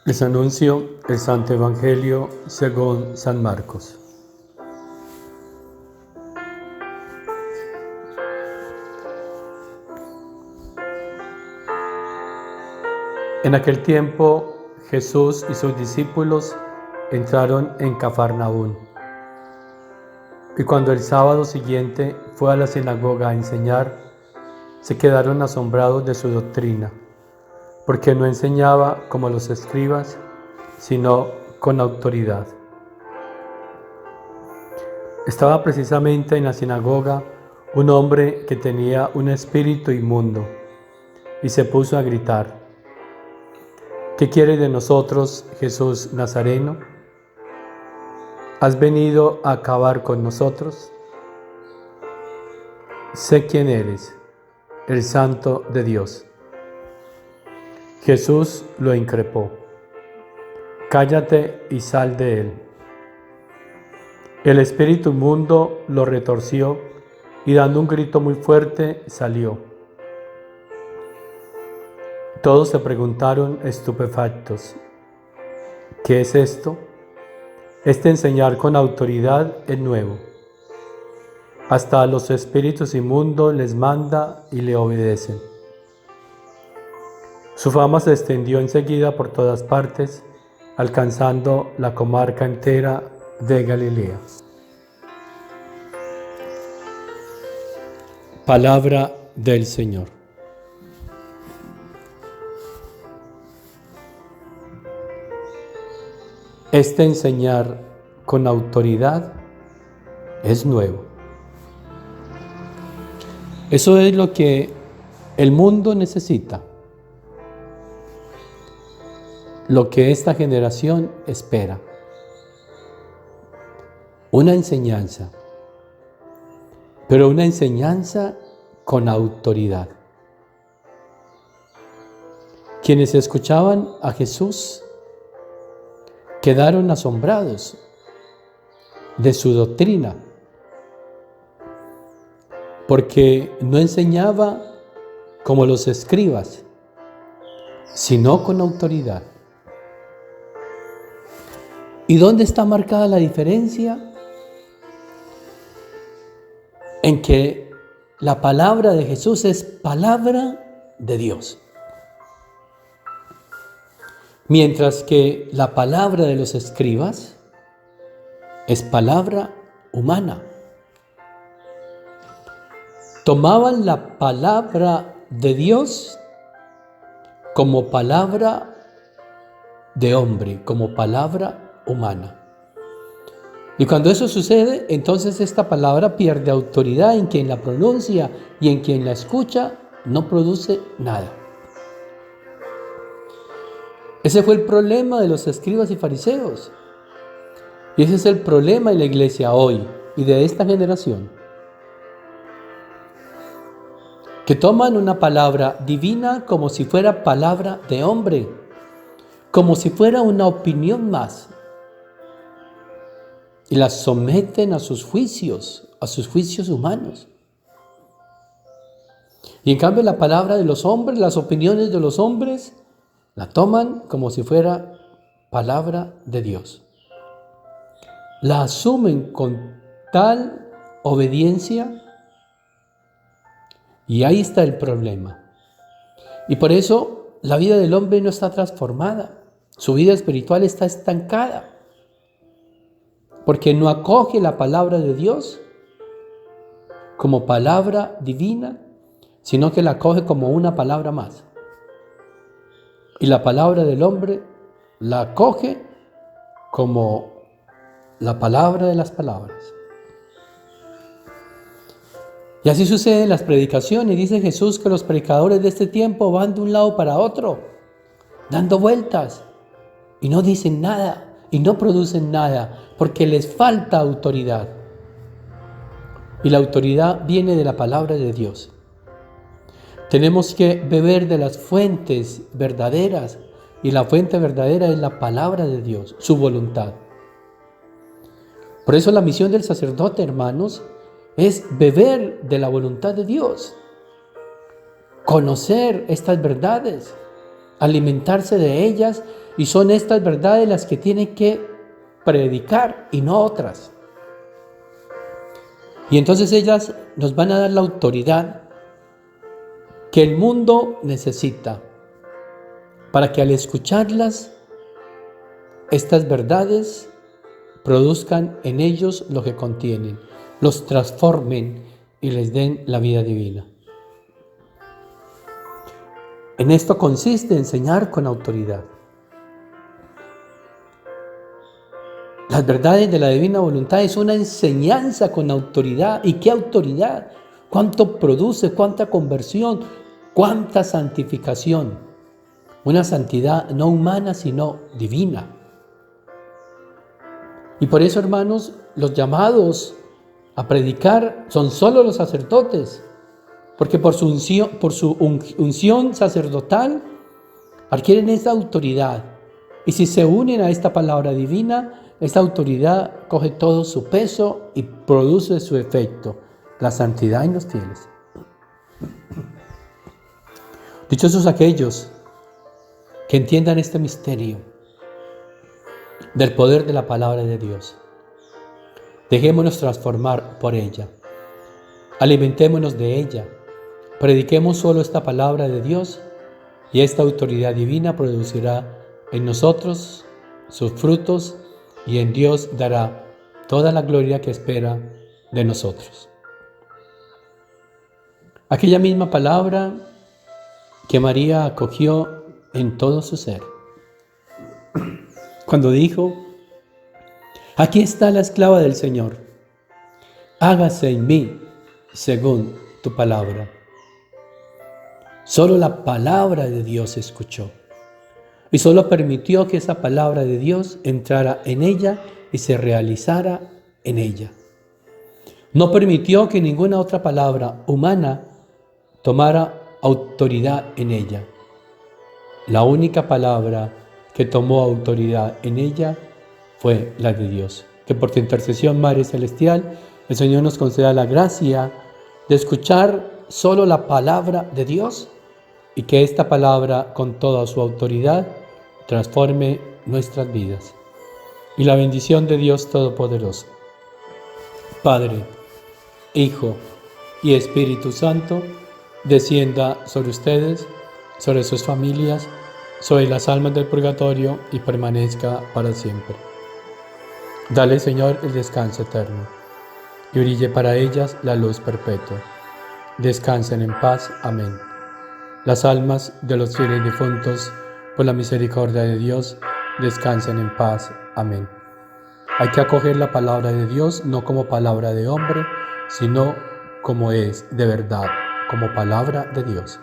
Les anuncio el Santo Evangelio según San Marcos. En aquel tiempo Jesús y sus discípulos entraron en Cafarnaún. Y cuando el sábado siguiente fue a la sinagoga a enseñar, se quedaron asombrados de su doctrina, porque no enseñaba como los escribas, sino con autoridad. Estaba precisamente en la sinagoga un hombre que tenía un espíritu inmundo y se puso a gritar: ¿Qué quieres de nosotros, Jesús Nazareno? ¿Has venido a acabar con nosotros? Sé quién eres, el Santo de Dios. Jesús lo increpó: cállate y sal de él. El espíritu inmundo lo retorció y dando un grito muy fuerte salió. Todos se preguntaron estupefactos: ¿qué es esto? Este enseñar con autoridad es nuevo. Hasta a los espíritus inmundos les manda y le obedecen. Su fama se extendió enseguida por todas partes, alcanzando la comarca entera de Galilea. Palabra del Señor. Este enseñar con autoridad es nuevo. Eso es lo que el mundo necesita, lo que esta generación espera. Una enseñanza, pero una enseñanza con autoridad. Quienes escuchaban a Jesús quedaron asombrados de su doctrina, porque no enseñaba como los escribas, sino con autoridad. ¿Y dónde está marcada la diferencia? En que la palabra de Jesús es palabra de Dios, mientras que la palabra de los escribas es palabra humana. Tomaban la palabra de Dios como palabra de hombre, como palabra humana. Y cuando eso sucede, entonces esta palabra pierde autoridad en quien la pronuncia y en quien la escucha no produce nada. Ese fue el problema de los escribas y fariseos. Y ese es el problema de la iglesia hoy y de esta generación. Que toman una palabra divina como si fuera palabra de hombre, como si fuera una opinión más. Y las someten a sus juicios humanos. Y en cambio la palabra de los hombres, las opiniones de los hombres, la toman como si fuera palabra de Dios. La asumen con tal obediencia y ahí está el problema. Y por eso la vida del hombre no está transformada, su vida espiritual está estancada. Porque no acoge la palabra de Dios como palabra divina, sino que la acoge como una palabra más. Y la palabra del hombre la acoge como la palabra de las palabras. Y así sucede en las predicaciones. Dice Jesús que los predicadores de este tiempo van de un lado para otro, dando vueltas, y no dicen nada. Y no producen nada, porque les falta autoridad. Y la autoridad viene de la palabra de Dios. Tenemos que beber de las fuentes verdaderas, y la fuente verdadera es la palabra de Dios, su voluntad. Por eso la misión del sacerdote, hermanos, es beber de la voluntad de Dios, conocer estas verdades, alimentarse de ellas, y son estas verdades las que tienen que predicar y no otras. Y entonces ellas nos van a dar la autoridad que el mundo necesita para que al escucharlas, estas verdades produzcan en ellos lo que contienen, los transformen y les den la vida divina. En esto consiste enseñar con autoridad. Las verdades de la divina voluntad es una enseñanza con autoridad. ¿Y qué autoridad? ¿Cuánto produce? ¿Cuánta conversión? ¿Cuánta santificación? Una santidad no humana, sino divina. Y por eso, hermanos, los llamados a predicar son solo los sacerdotes, porque por su unción sacerdotal adquieren esa autoridad. Y si se unen a esta palabra divina, esta autoridad coge todo su peso y produce su efecto, la santidad en los fieles. Dichosos aquellos que entiendan este misterio del poder de la palabra de Dios. Dejémonos transformar por ella. Alimentémonos de ella. Prediquemos solo esta palabra de Dios y esta autoridad divina producirá en nosotros sus frutos y en Dios dará toda la gloria que espera de nosotros. Aquella misma palabra que María acogió en todo su ser, cuando dijo: aquí está la esclava del Señor, hágase en mí según tu palabra. Solo la palabra de Dios escuchó y solo permitió que esa palabra de Dios entrara en ella y se realizara en ella. No permitió que ninguna otra palabra humana tomara autoridad en ella. La única palabra que tomó autoridad en ella fue la de Dios. Que por tu intercesión, Madre Celestial, el Señor nos conceda la gracia de escuchar solo la palabra de Dios y que esta palabra, con toda su autoridad, transforme nuestras vidas. Y la bendición de Dios Todopoderoso, Padre, Hijo y Espíritu Santo, descienda sobre ustedes, sobre sus familias, sobre las almas del purgatorio y permanezca para siempre. Dale, Señor, el descanso eterno y brille para ellas la luz perpetua. Descansen en paz. Amén. Las almas de los fieles difuntos, por la misericordia de Dios, descansen en paz. Amén. Hay que acoger la palabra de Dios no como palabra de hombre, sino como es de verdad, como palabra de Dios.